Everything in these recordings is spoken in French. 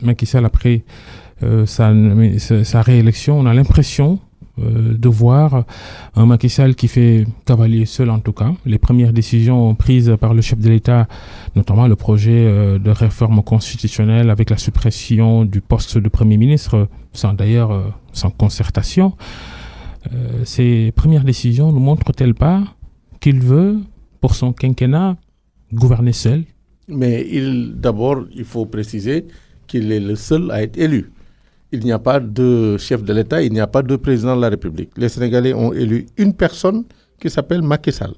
Macky Sall après sa réélection, on a l'impression de voir un Macky Sall qui fait cavalier seul en tout cas. Les premières décisions prises par le chef de l'État, notamment le projet de réforme constitutionnelle avec la suppression du poste de Premier ministre, sans concertation. Ces premières décisions ne montrent-elles pas qu'il veut, pour son quinquennat, gouverner seul? Mais d'abord, il faut préciser qu'il est le seul à être élu. Il n'y a pas de chef de l'État, il n'y a pas de président de la République. Les Sénégalais ont élu une personne qui s'appelle Macky Sall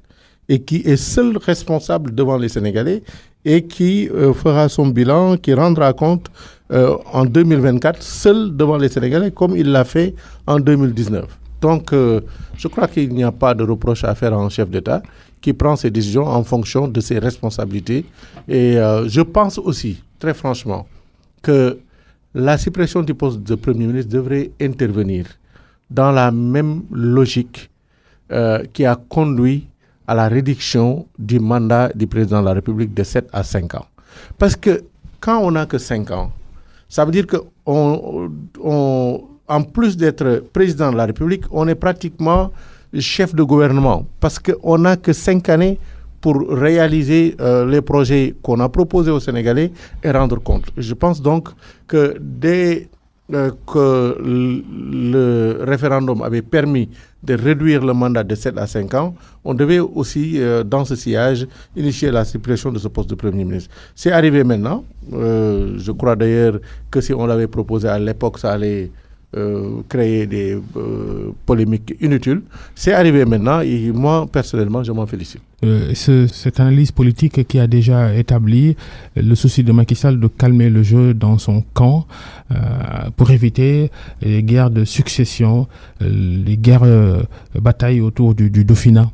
et qui est seul responsable devant les Sénégalais et qui fera son bilan, qui rendra compte en 2024 seul devant les Sénégalais comme il l'a fait en 2019. Donc, je crois qu'il n'y a pas de reproche à faire à un chef d'État qui prend ses décisions en fonction de ses responsabilités. Et je pense aussi, très franchement, que la suppression du poste de Premier ministre devrait intervenir dans la même logique qui a conduit à la réduction du mandat du président de la République de 7 à 5 ans. Parce que quand on n'a que 5 ans, ça veut dire qu'en plus d'être président de la République, on est pratiquement chef de gouvernement. Parce qu'on n'a que 5 années pour réaliser les projets qu'on a proposés aux Sénégalais et rendre compte. Je pense donc que dès que le référendum avait permis de réduire le mandat de 7 à 5 ans, on devait aussi, dans ce sillage, initier la suppression de ce poste de Premier ministre. C'est arrivé maintenant. Je crois d'ailleurs que si on l'avait proposé à l'époque, ça allait créer des polémiques inutiles. C'est arrivé maintenant et moi, personnellement, je m'en félicite. Cette analyse politique qui a déjà établi le souci de Macky Sall de calmer le jeu dans son camp pour éviter les guerres de succession, les batailles autour du Dauphinat.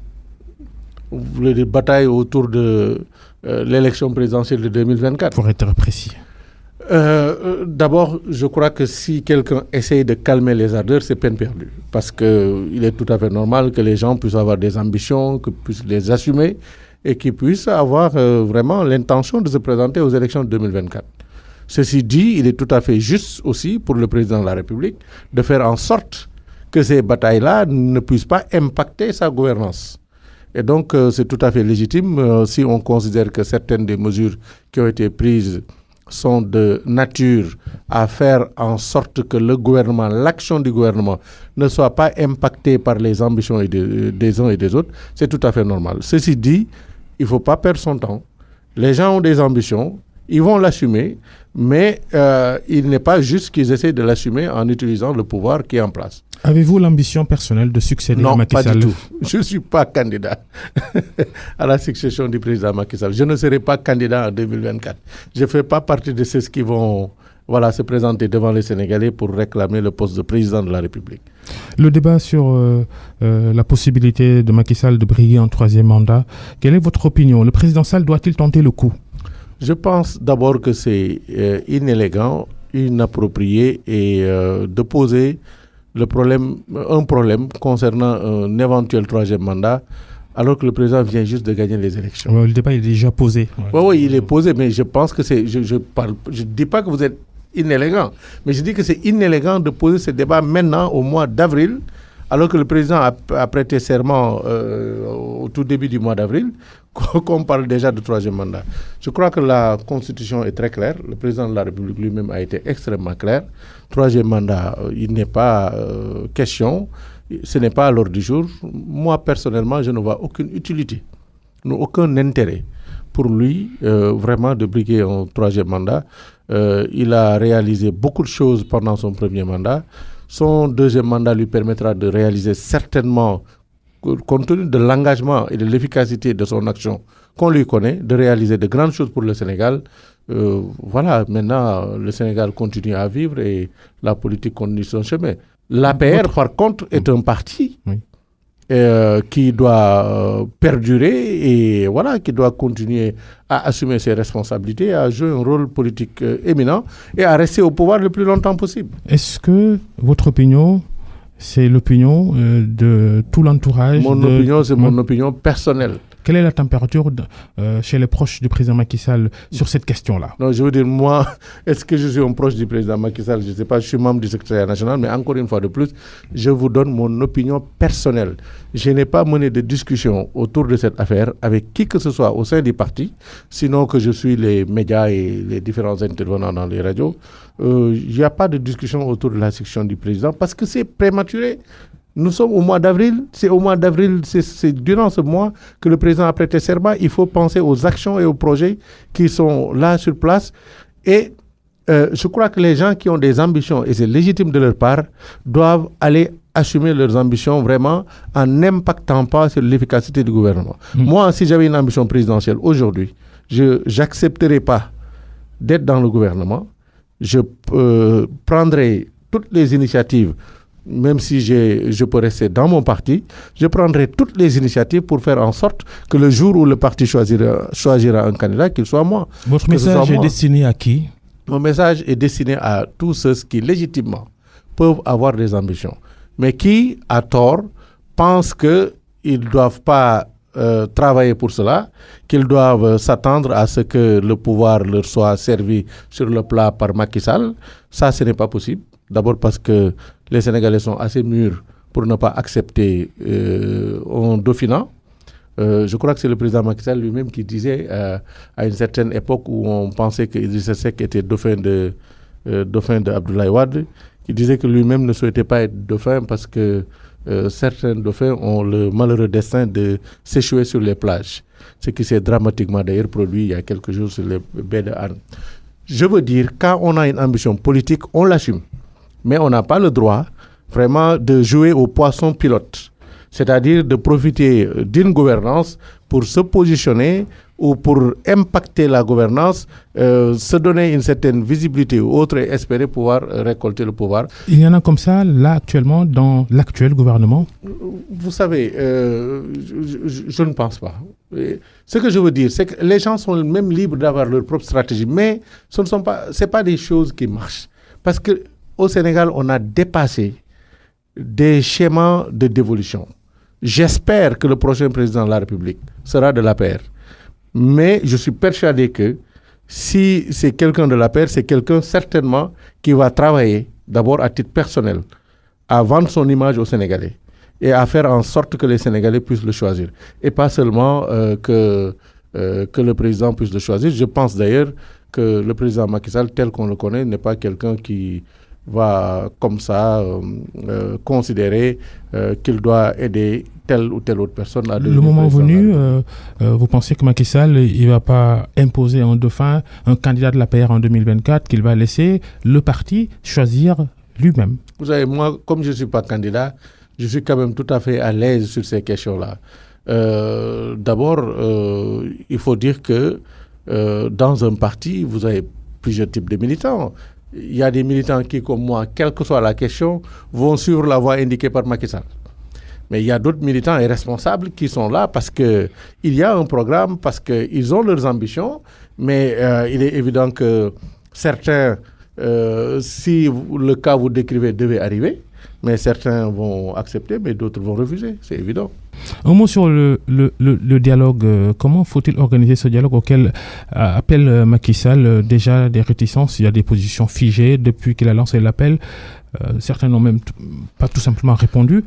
Vous voulez des batailles autour de l'élection présidentielle de 2024? Pour être précis. D'abord, je crois que si quelqu'un essaye de calmer les ardeurs, c'est peine perdue. Parce qu'il est tout à fait normal que les gens puissent avoir des ambitions, qu'ils puissent les assumer et qu'ils puissent avoir vraiment l'intention de se présenter aux élections de 2024. Ceci dit, il est tout à fait juste aussi pour le président de la République de faire en sorte que ces batailles-là ne puissent pas impacter sa gouvernance. Et donc, c'est tout à fait légitime si on considère que certaines des mesures qui ont été prises sont de nature à faire en sorte que le gouvernement, l'action du gouvernement ne soit pas impactée par les ambitions des uns et des autres, c'est tout à fait normal. Ceci dit, il ne faut pas perdre son temps. Les gens ont des ambitions, ils vont l'assumer, mais il n'est pas juste qu'ils essaient de l'assumer en utilisant le pouvoir qui est en place. Avez-vous l'ambition personnelle de succéder à Macky Sall? Non, pas du tout. Je ne suis pas candidat à la succession du président Macky Sall. Je ne serai pas candidat en 2024. Je ne fais pas partie de ceux qui vont se présenter devant les Sénégalais pour réclamer le poste de président de la République. Le débat sur la possibilité de Macky Sall de briguer un troisième mandat, quelle est votre opinion? Le président Sall doit-il tenter le coup? Je pense d'abord que c'est inélégant, inapproprié et de poser un problème concernant un éventuel troisième mandat alors que le président vient juste de gagner les élections. Le débat est déjà posé. Oui, il est posé, mais je pense que c'est... Je ne dis pas que vous êtes inélégant, mais je dis que c'est inélégant de poser ce débat maintenant au mois d'avril alors que le président a prêté serment au tout début du mois d'avril, qu'on parle déjà de troisième mandat. Je crois que la Constitution est très claire. Le président de la République lui-même a été extrêmement clair. Troisième mandat, il n'est pas question. Ce n'est pas à l'ordre du jour. Moi, personnellement, je ne vois aucune utilité, aucun intérêt pour lui vraiment de briguer un troisième mandat. Il a réalisé beaucoup de choses pendant son premier mandat. Son deuxième mandat lui permettra de réaliser certainement, compte tenu de l'engagement et de l'efficacité de son action qu'on lui connaît, de réaliser de grandes choses pour le Sénégal. Maintenant, le Sénégal continue à vivre et la politique continue son chemin. L'APR, par contre, est un parti qui doit perdurer et qui doit continuer à assumer ses responsabilités, à jouer un rôle politique éminent et à rester au pouvoir le plus longtemps possible. Est-ce que votre opinion, c'est l'opinion de tout l'entourage? Mon opinion, c'est mon opinion personnelle. Quelle est la température chez les proches du président Macky Sall sur cette question-là? Non, je veux dire, moi, est-ce que je suis un proche du président Macky Sall? Je ne sais pas, je suis membre du secrétariat national, mais encore une fois de plus, je vous donne mon opinion personnelle. Je n'ai pas mené de discussion autour de cette affaire avec qui que ce soit au sein du parti, sinon que je suis les médias et les différents intervenants dans les radios. Il n'y a pas de discussion autour de la succession du président parce que c'est prématuré. Nous sommes au mois d'avril. C'est au mois d'avril, c'est durant ce mois que le président a prêté serment. Il faut penser aux actions et aux projets qui sont là sur place. Et je crois que les gens qui ont des ambitions, et c'est légitime de leur part, doivent aller assumer leurs ambitions vraiment en n'impactant pas sur l'efficacité du gouvernement. Moi, si j'avais une ambition présidentielle aujourd'hui, je n'accepterais pas d'être dans le gouvernement. Je prendrai toutes les initiatives, même si je peux rester dans mon parti, je prendrai toutes les initiatives pour faire en sorte que le jour où le parti choisira un candidat, qu'il soit moi. Votre message est destiné à qui? Mon message est destiné à tous ceux qui, légitimement, peuvent avoir des ambitions, mais qui, à tort, pensent qu'ils ne doivent pas travailler pour cela, qu'ils doivent s'attendre à ce que le pouvoir leur soit servi sur le plat par Macky Sall. Ça, ce n'est pas possible. D'abord parce que les Sénégalais sont assez mûrs pour ne pas accepter un dauphinat. Je crois que c'est le président Macky Sall lui-même qui disait à une certaine époque où on pensait que Idrissa Seck était dauphin de Abdoulaye Wade, qui disait que lui-même ne souhaitait pas être dauphin parce que certains dauphins ont le malheureux destin de s'échouer sur les plages. Ce qui s'est dramatiquement d'ailleurs produit il y a quelques jours sur les baies de Hann. Je veux dire, quand on a une ambition politique, on l'assume. Mais on n'a pas le droit vraiment de jouer au poisson pilote. C'est-à-dire de profiter d'une gouvernance pour se positionner ou pour impacter la gouvernance, se donner une certaine visibilité ou autre et espérer pouvoir récolter le pouvoir. Il y en a comme ça, là, actuellement, dans l'actuel gouvernement? Vous savez, je ne pense pas. Ce que je veux dire, c'est que les gens sont même libres d'avoir leur propre stratégie, mais ce ne sont pas, c'est pas des choses qui marchent. Parce qu'au Sénégal, on a dépassé des schémas de dévolution. J'espère que le prochain président de la République sera de l'APR. Mais je suis persuadé que si c'est quelqu'un de l'APR, c'est quelqu'un certainement qui va travailler d'abord à titre personnel, à vendre son image aux Sénégalais et à faire en sorte que les Sénégalais puissent le choisir. Et pas seulement que le président puisse le choisir. Je pense d'ailleurs que le président Macky Sall, tel qu'on le connaît, n'est pas quelqu'un qui va comme ça considérer qu'il doit aider telle ou telle autre personne à devenir. Le moment venu, vous pensez que Macky Sall ne va pas imposer un dauphin, un candidat de l'APR en 2024, qu'il va laisser le parti choisir lui-même? Vous savez, moi, comme je ne suis pas candidat, je suis quand même tout à fait à l'aise sur ces questions-là. D'abord, il faut dire que dans un parti, vous avez plusieurs types de militants. Il y a des militants qui, comme moi, quelle que soit la question, vont suivre la voie indiquée par Macky Sall. Mais il y a d'autres militants et responsables qui sont là parce qu'il y a un programme, parce qu'ils ont leurs ambitions, mais il est évident que certains, si le cas vous décrivez, devait arriver, mais certains vont accepter, mais d'autres vont refuser, c'est évident. Un mot sur le dialogue. Comment faut-il organiser ce dialogue auquel appelle Macky Sall? Déjà des réticences, il y a des positions figées depuis qu'il a lancé l'appel. Certains n'ont même pas tout simplement répondu.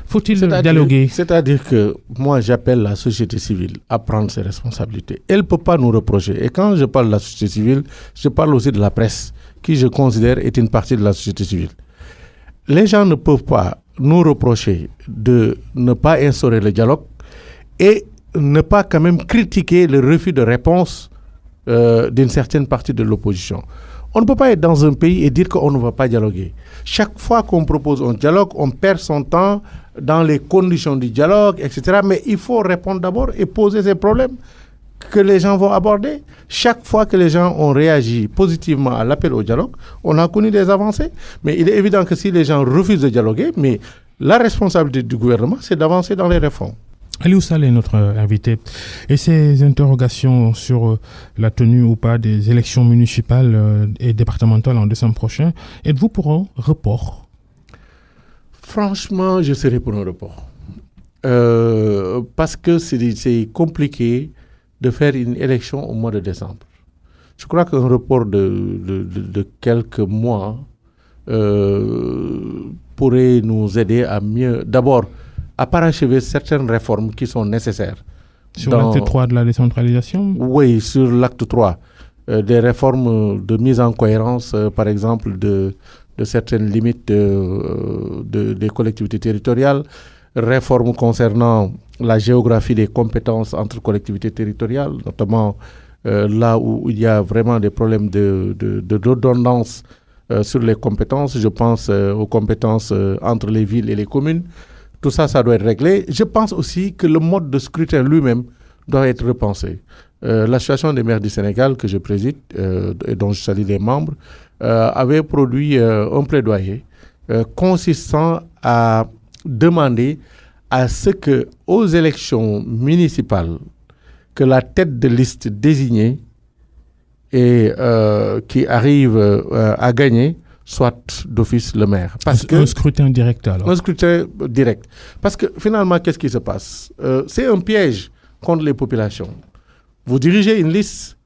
Faut-il dialoguer? C'est-à-dire que moi, j'appelle la société civile à prendre ses responsabilités. Elle ne peut pas nous reprocher. Et quand je parle de la société civile, je parle aussi de la presse, qui je considère est une partie de la société civile. Les gens ne peuvent pas nous reprocher de ne pas instaurer le dialogue et ne pas quand même critiquer le refus de réponse d'une certaine partie de l'opposition. On ne peut pas être dans un pays et dire qu'on ne va pas dialoguer. Chaque fois qu'on propose un dialogue, on perd son temps dans les conditions du dialogue, etc. Mais il faut répondre d'abord et poser ces problèmes que les gens vont aborder. Chaque fois que les gens ont réagi positivement à l'appel au dialogue, on a connu des avancées. Mais il est évident que si les gens refusent de dialoguer, mais la responsabilité du gouvernement, c'est d'avancer dans les réformes. Aliou Sall est notre invité. Et ces interrogations sur la tenue ou pas des élections municipales et départementales en décembre prochain, êtes-vous pour un report? Franchement, je serais pour un report. parce que c'est compliqué de faire une élection au mois de décembre. Je crois qu'un report de quelques mois pourrait nous aider à mieux, d'abord, à parachever certaines réformes qui sont nécessaires. Sur l'acte 3 de la décentralisation? Oui, sur l'acte 3. Des réformes de mise en cohérence, par exemple, de certaines limites des collectivités territoriales, réformes concernant la géographie des compétences entre collectivités territoriales, notamment là où il y a vraiment des problèmes de redondance sur les compétences. Je pense aux compétences entre les villes et les communes. Tout ça, ça doit être réglé. Je pense aussi que le mode de scrutin lui-même doit être repensé. L'association des maires du Sénégal que je préside et dont je salue les membres avait produit un plaidoyer consistant à demander à ce que aux élections municipales que la tête de liste désignée et qui arrive à gagner soit d'office le maire. Un scrutin direct alors. Un scrutin direct. Parce que finalement, qu'est-ce qui se passe? C'est un piège contre les populations. Vous dirigez une liste,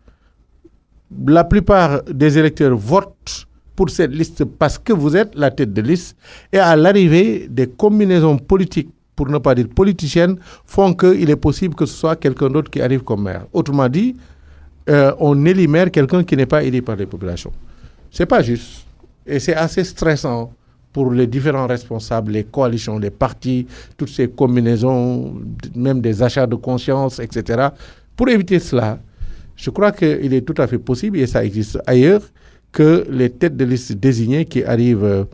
la plupart des électeurs votent pour cette liste parce que vous êtes la tête de liste, et à l'arrivée, des combinaisons politiques, pour ne pas dire politiciennes, font qu'il est possible que ce soit quelqu'un d'autre qui arrive comme maire. Autrement dit, on élit maire quelqu'un qui n'est pas élu par les populations. C'est pas juste. Et c'est assez stressant pour les différents responsables, les coalitions, les partis, toutes ces combinaisons, même des achats de conscience, etc. Pour éviter cela, je crois qu'il est tout à fait possible, et ça existe ailleurs, que les têtes de liste désignées qui arrivent,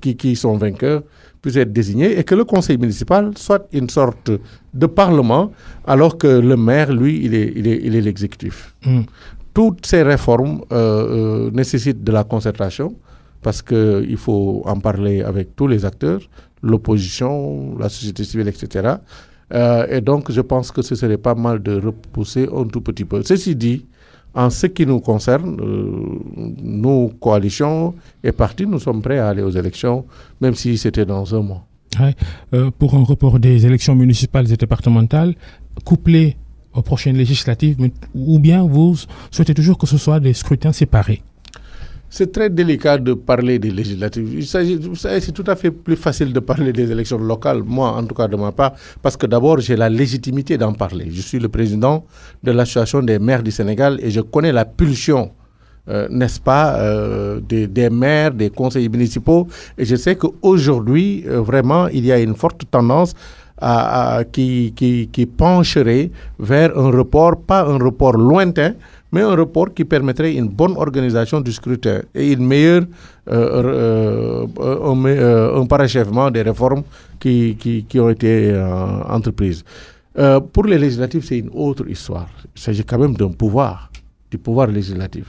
qui sont vainqueurs, puissent être désignés, et que le conseil municipal soit une sorte de parlement, alors que le maire, lui, il est l'exécutif. Toutes ces réformes nécessitent de la concertation, parce qu'il faut en parler avec tous les acteurs, l'opposition, la société civile, etc. Et donc, je pense que ce serait pas mal de repousser un tout petit peu. Ceci dit, en ce qui nous concerne, nous, coalitions et partis, nous sommes prêts à aller aux élections, même si c'était dans un mois. Ouais. Pour un report des élections municipales et départementales, couplé aux prochaines législatives, ou bien vous souhaitez toujours que ce soit des scrutins séparés? C'est très délicat de parler des législatives. Vous savez, c'est tout à fait plus facile de parler des élections locales, moi en tout cas de ma part, parce que d'abord j'ai la légitimité d'en parler. Je suis le président de l'association des maires du Sénégal et je connais la pulsion, n'est-ce pas, des maires, des conseillers municipaux. Et je sais qu'aujourd'hui, vraiment, il y a une forte tendance qui pencherait vers un report, pas un report lointain, mais un report qui permettrait une bonne organisation du scrutin et une meilleure, un parachèvement des réformes qui ont été entreprises. Pour les législatives, c'est une autre histoire. Il s'agit quand même d'un pouvoir, du pouvoir législatif.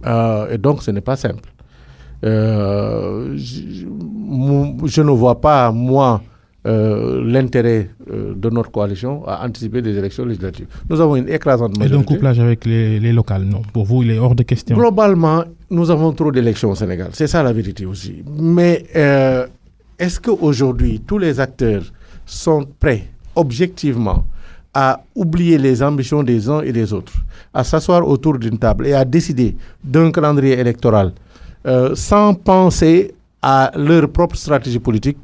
Et donc, ce n'est pas simple. Je ne vois pas, moi, l'intérêt de notre coalition à anticiper des élections législatives. Nous avons une écrasante majorité. Et donc couplage avec les locales, non? Pour vous, il est hors de question. Globalement, nous avons trop d'élections au Sénégal. C'est ça la vérité aussi. Mais est-ce qu'aujourd'hui, tous les acteurs sont prêts, objectivement, à oublier les ambitions des uns et des autres, à s'asseoir autour d'une table et à décider d'un calendrier électoral sans penser à leur propre stratégie politique?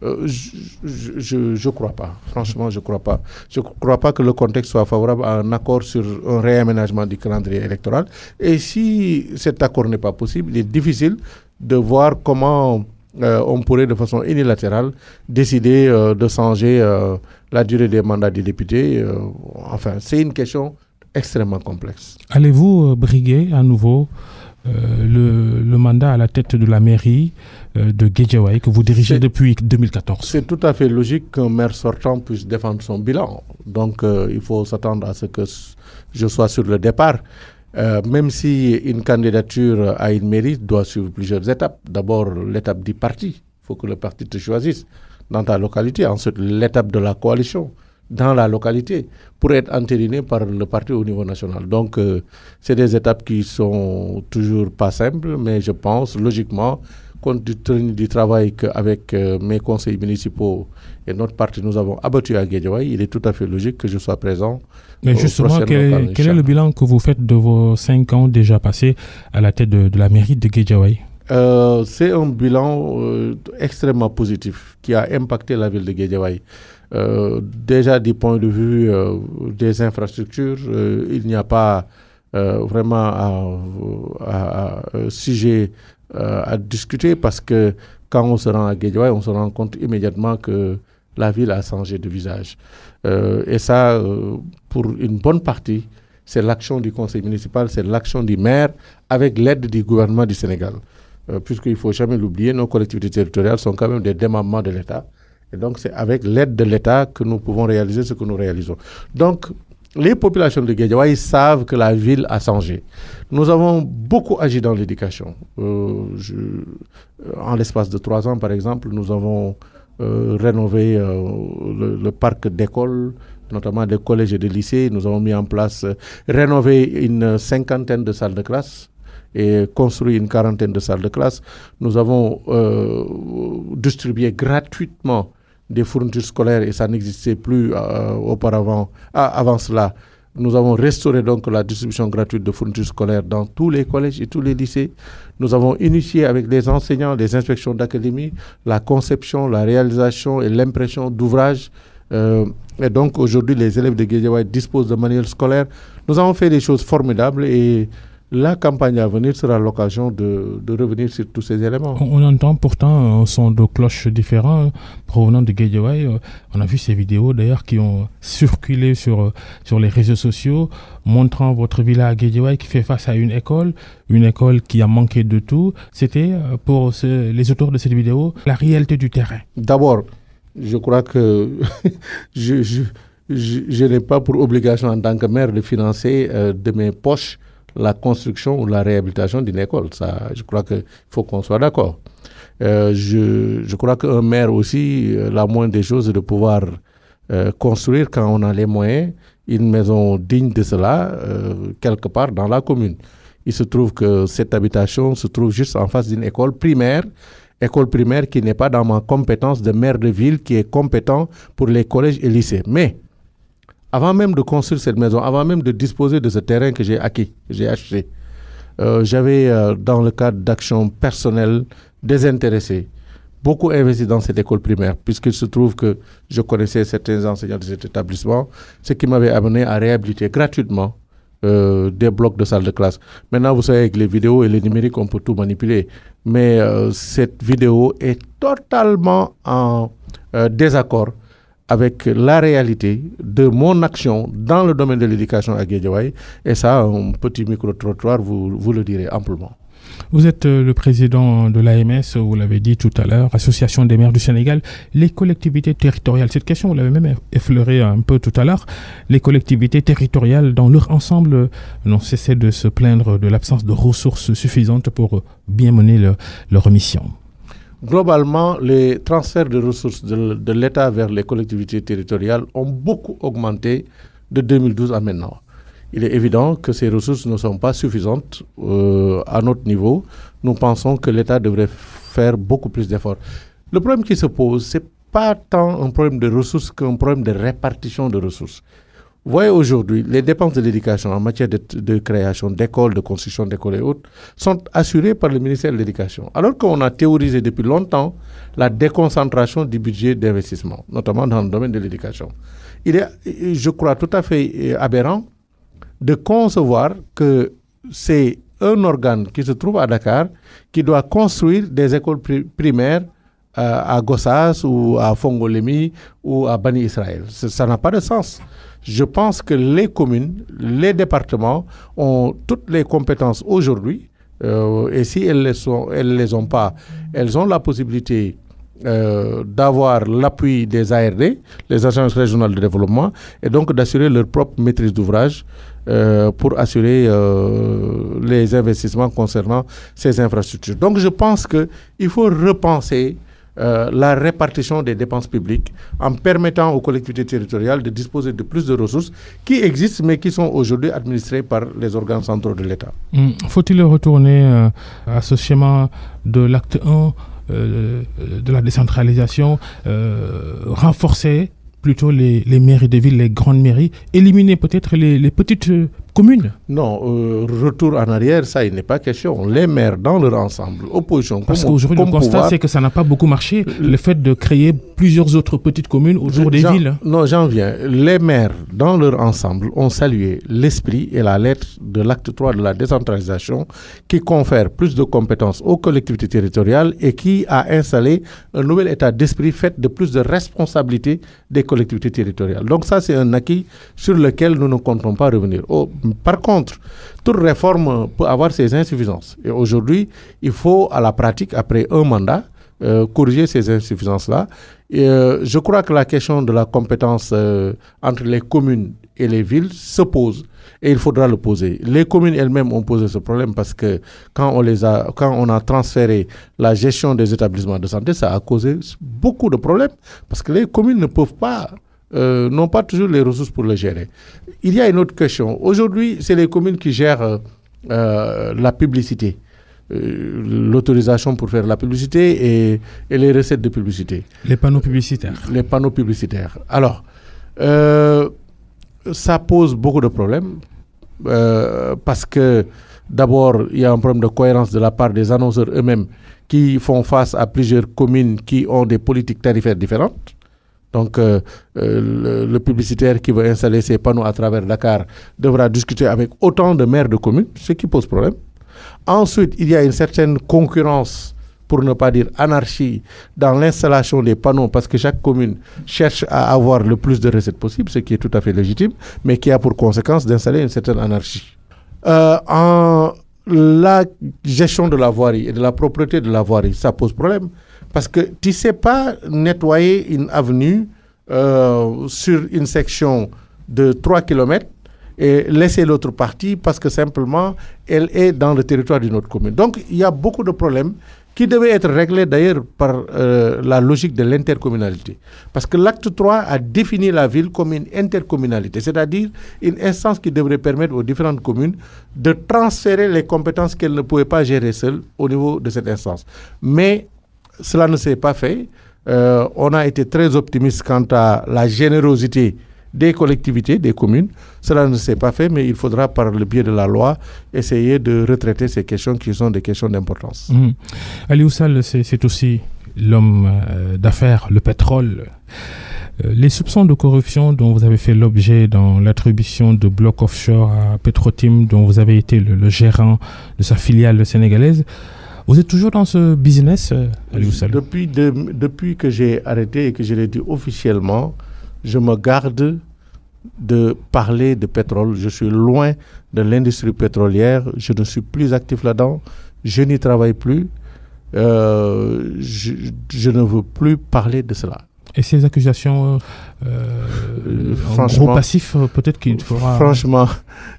Je crois pas. Franchement, je crois pas. Je crois pas que le contexte soit favorable à un accord sur un réaménagement du calendrier électoral. Et si cet accord n'est pas possible, il est difficile de voir comment on pourrait de façon unilatérale décider de changer la durée des mandats des députés. Enfin, c'est une question extrêmement complexe. Allez-vous briguer à nouveau le mandat à la tête de la mairie de Guédiawaye que vous dirigez depuis 2014? C'est tout à fait logique qu'un maire sortant puisse défendre son bilan. Donc, il faut s'attendre à ce que je sois sur le départ. Même si une candidature à une mairie doit suivre plusieurs étapes. D'abord, l'étape du parti. Il faut que le parti te choisisse dans ta localité. Ensuite, l'étape de la coalition dans la localité pour être entériné par le parti au niveau national. Donc, c'est des étapes qui sont toujours pas simples, mais je pense logiquement compte tenu du travail qu'avec mes conseils municipaux et notre parti, nous avons abattu à Guédiawaye, il est tout à fait logique que je sois présent. Mais justement, quel est le bilan que vous faites de vos 5 ans déjà passés à la tête de la mairie de Guédiawaye? C'est un bilan extrêmement positif qui a impacté la ville de Guédiawaye. Déjà du point de vue des infrastructures, il n'y a pas vraiment un sujet à discuter parce que quand on se rend à Guédiawaye, on se rend compte immédiatement que la ville a changé de visage. Et ça, pour une bonne partie, c'est l'action du conseil municipal, c'est l'action du maire avec l'aide du gouvernement du Sénégal. Puisqu'il ne faut jamais l'oublier, nos collectivités territoriales sont quand même des démembrements de l'État. Et donc, c'est avec l'aide de l'État que nous pouvons réaliser ce que nous réalisons. Donc, les populations de Guédiawaye savent que la ville a changé. Nous avons beaucoup agi dans l'éducation. En l'espace de 3 ans, par exemple, nous avons rénové le parc d'écoles, notamment des collèges et des lycées. Nous avons mis en place, rénové une 50aine de salles de classe et construit une 40aine de salles de classe. Nous avons distribué gratuitement des fournitures scolaires et ça n'existait plus auparavant. Avant cela, nous avons restauré donc la distribution gratuite de fournitures scolaires dans tous les collèges et tous les lycées. Nous avons initié avec les enseignants, les inspections d'académie, la conception, la réalisation et l'impression d'ouvrages. Et donc aujourd'hui, les élèves de Guédiawaye disposent de manuels scolaires. Nous avons fait des choses formidables et la campagne à venir sera l'occasion de revenir sur tous ces éléments. On entend pourtant un son de cloche différent provenant de Guédiawaye. On a vu ces vidéos d'ailleurs qui ont circulé sur les réseaux sociaux montrant votre villa à Guédiawaye qui fait face à une école qui a manqué de tout. C'était pour les auteurs de cette vidéo la réalité du terrain. D'abord, je crois que je n'ai pas pour obligation en tant que maire de financer de mes poches la construction ou la réhabilitation d'une école. Ça, je crois qu'il faut qu'on soit d'accord. Je crois qu'un maire aussi, la moindre des choses est de pouvoir construire, quand on a les moyens, une maison digne de cela, quelque part dans la commune. Il se trouve que cette habitation se trouve juste en face d'une école primaire qui n'est pas dans ma compétence de maire de ville, qui est compétent pour les collèges et lycées. Mais avant même de construire cette maison, avant même de disposer de ce terrain que j'ai acheté, j'avais, dans le cadre d'actions personnelles désintéressées, beaucoup investi dans cette école primaire, puisqu'il se trouve que je connaissais certains enseignants de cet établissement, ce qui m'avait amené à réhabiliter gratuitement des blocs de salles de classe. Maintenant, vous savez, avec les vidéos et les numériques, on peut tout manipuler. Mais cette vidéo est totalement en désaccord avec la réalité de mon action dans le domaine de l'éducation à Guédiawaye. Et ça, un petit micro-trottoir, vous le direz amplement. Vous êtes le président de l'AMS, vous l'avez dit tout à l'heure, Association des maires du Sénégal. Les collectivités territoriales, cette question, vous l'avez même effleurée un peu tout à l'heure. Les collectivités territoriales, dans leur ensemble, n'ont cessé de se plaindre de l'absence de ressources suffisantes pour bien mener leur mission. Globalement, les transferts de ressources de l'État vers les collectivités territoriales ont beaucoup augmenté de 2012 à maintenant. Il est évident que ces ressources ne sont pas suffisantes à notre niveau. Nous pensons que l'État devrait faire beaucoup plus d'efforts. Le problème qui se pose, ce n'est pas tant un problème de ressources qu'un problème de répartition de ressources. Vous voyez aujourd'hui, les dépenses de l'éducation en matière de création d'écoles, de construction d'écoles et autres, sont assurées par le ministère de l'Éducation. Alors qu'on a théorisé depuis longtemps la déconcentration du budget d'investissement, notamment dans le domaine de l'éducation. Il est, je crois, tout à fait aberrant de concevoir que c'est un organe qui se trouve à Dakar qui doit construire des écoles primaires à Gossas ou à Fongolemi ou à Bani Israël. Ça n'a pas de sens. Je pense que les communes, les départements ont toutes les compétences aujourd'hui et si elles les ont pas, elles ont la possibilité d'avoir l'appui des ARD, les agences régionales de développement, et donc d'assurer leur propre maîtrise d'ouvrage pour assurer les investissements concernant ces infrastructures. Donc je pense qu'il faut repenser la répartition des dépenses publiques en permettant aux collectivités territoriales de disposer de plus de ressources qui existent mais qui sont aujourd'hui administrées par les organes centraux de l'État. Faut-il retourner à ce schéma de l'acte 1 de la décentralisation, renforcer plutôt les mairies de villes, les grandes mairies, éliminer peut-être les petites communes? Non, retour en arrière, ça, il n'est pas question. Les maires dans leur ensemble, opposition Parce qu'aujourd'hui, le constat, c'est que ça n'a pas beaucoup marché, le fait de créer plusieurs autres petites communes autour des villes. Non, j'en viens. Les maires dans leur ensemble ont salué l'esprit et la lettre de l'acte 3 de la décentralisation qui confère plus de compétences aux collectivités territoriales et qui a installé un nouvel état d'esprit fait de plus de responsabilités des collectivités territoriales. Donc ça, c'est un acquis sur lequel nous ne comptons pas revenir. Par contre, toute réforme peut avoir ses insuffisances. Et aujourd'hui, il faut, à la pratique, après un mandat, corriger ces insuffisances-là. Je crois que la question de la compétence entre les communes et les villes se pose. Et il faudra le poser. Les communes elles-mêmes ont posé ce problème parce que quand on a transféré la gestion des établissements de santé, ça a causé beaucoup de problèmes parce que les communes ne peuvent pas n'ont pas toujours les ressources pour le gérer. Il y a une autre question. Aujourd'hui, c'est les communes qui gèrent la publicité, l'autorisation pour faire la publicité et les recettes de publicité. Les panneaux publicitaires. Les panneaux publicitaires. Alors, ça pose beaucoup de problèmes parce que d'abord, il y a un problème de cohérence de la part des annonceurs eux-mêmes qui font face à plusieurs communes qui ont des politiques tarifaires différentes. Donc, le publicitaire qui veut installer ses panneaux à travers Dakar devra discuter avec autant de maires de communes, ce qui pose problème. Ensuite, il y a une certaine concurrence, pour ne pas dire anarchie, dans l'installation des panneaux, parce que chaque commune cherche à avoir le plus de recettes possible, ce qui est tout à fait légitime, mais qui a pour conséquence d'installer une certaine anarchie. En la gestion de la voirie et de la propreté de la voirie, ça pose problème. Parce que tu ne sais pas nettoyer une avenue sur une section de 3 km et laisser l'autre partie parce que simplement elle est dans le territoire d'une autre commune. Donc il y a beaucoup de problèmes qui devaient être réglés d'ailleurs par la logique de l'intercommunalité. Parce que l'acte 3 a défini la ville comme une intercommunalité, c'est-à-dire une instance qui devrait permettre aux différentes communes de transférer les compétences qu'elles ne pouvaient pas gérer seules au niveau de cette instance. Mais cela ne s'est pas fait. On a été très optimiste quant à la générosité des collectivités, des communes. Cela ne s'est pas fait, mais il faudra, par le biais de la loi, essayer de retraiter ces questions qui sont des questions d'importance. Aliou Sall, c'est aussi l'homme d'affaires, le pétrole. Les soupçons de corruption dont vous avez fait l'objet dans l'attribution de blocs offshore à Petrotim, dont vous avez été le gérant de sa filiale sénégalaise, vous êtes toujours dans ce business, Aliou Sall? Depuis que j'ai arrêté et que je l'ai dit officiellement, je me garde de parler de pétrole. Je suis loin de l'industrie pétrolière. Je ne suis plus actif là-dedans. Je n'y travaille plus. Je ne veux plus parler de cela. Et ces accusations, franchement, gros passif, peut-être qu'il faudra... Franchement,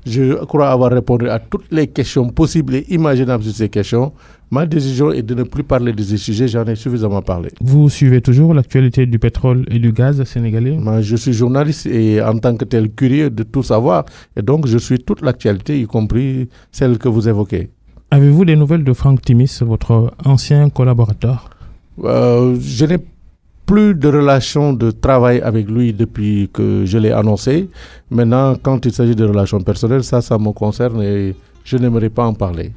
je crois avoir répondu à toutes les questions possibles et imaginables sur ces questions. Ma décision est de ne plus parler de ces sujets, j'en ai suffisamment parlé. Vous suivez toujours l'actualité du pétrole et du gaz sénégalais? Moi, je suis journaliste et en tant que tel curieux de tout savoir. Et donc, je suis toute l'actualité, y compris celle que vous évoquez. Avez-vous des nouvelles de Franck Timis, votre ancien collaborateur? Je n'ai plus de relation de travail avec lui depuis que je l'ai annoncé. Maintenant, quand il s'agit de relations personnelles, ça me concerne et je n'aimerais pas en parler.